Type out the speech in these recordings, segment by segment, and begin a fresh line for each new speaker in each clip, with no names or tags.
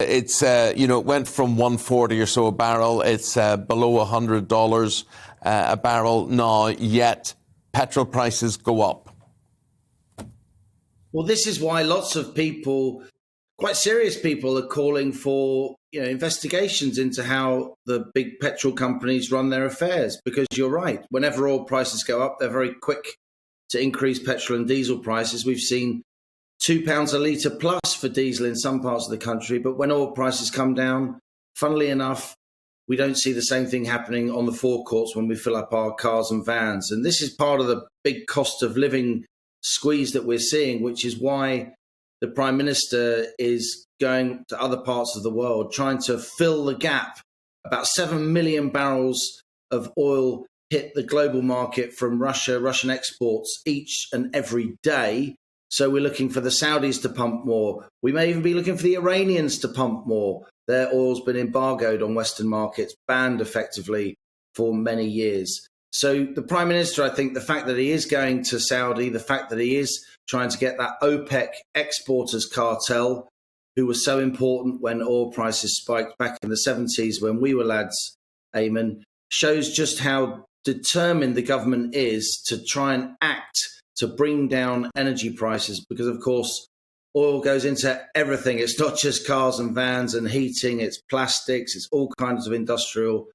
It's, it went from 140 or so a barrel. It's below $100 a barrel now, yet petrol prices go up.
Well, this is why lots of people, quite serious people, are calling for investigations into how the big petrol companies run their affairs. Because you're right, whenever oil prices go up, they're very quick to increase petrol and diesel prices. We've seen £2 a litre plus for diesel in some parts of the country. But when oil prices come down, funnily enough, we don't see the same thing happening on the forecourts when we fill up our cars and vans. And this is part of the big cost of living squeeze that we're seeing, which is why the Prime Minister is going to other parts of the world, trying to fill the gap. About 7 million barrels of oil hit the global market from Russian exports each and every day. So we're looking for the Saudis to pump more. We may even be looking for the Iranians to pump more. Their oil's been embargoed on Western markets, banned effectively for many years. So the Prime Minister, I think the fact that he is going to Saudi, the fact that he is trying to get that OPEC exporters cartel, who was so important when oil prices spiked back in the 70s when we were lads, Eamon, shows just how determined the government is to try and act to bring down energy prices, because, of course, oil goes into everything. It's not just cars and vans and heating, it's plastics, it's all kinds of industrial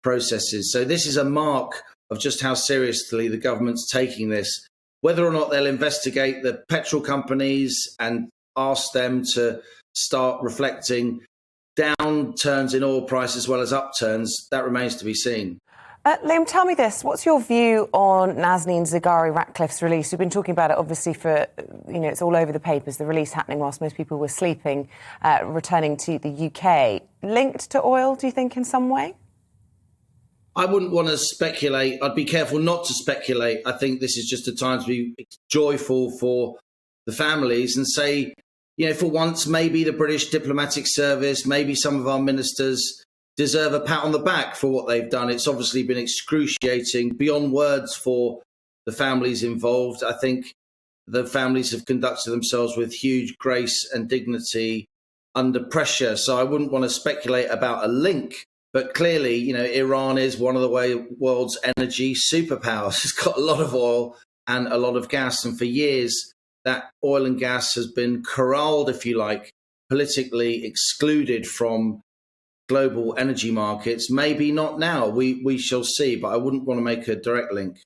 processes. So this is a mark of just how seriously the government's taking this. Whether or not they'll investigate the petrol companies and ask them to start reflecting downturns in oil price as well as upturns, that remains to be seen.
Liam, tell me this. What's your view on Nazanin Zaghari-Ratcliffe's release? We've been talking about it, obviously, for, it's all over the papers, the release happening whilst most people were sleeping, returning to the UK. Linked to oil, do you think, in some way?
I wouldn't want to speculate. I'd be careful not to speculate. I think this is just a time to be joyful for the families and say, for once, maybe the British diplomatic service, maybe some of our ministers deserve a pat on the back for what they've done. It's obviously been excruciating beyond words for the families involved. I think the families have conducted themselves with huge grace and dignity under pressure. So I wouldn't want to speculate about a link. But clearly, Iran is one of the world's energy superpowers. It's got a lot of oil and a lot of gas. And for years, that oil and gas has been corralled, if you like, politically excluded from global energy markets. Maybe not now. We shall see. But I wouldn't want to make a direct link.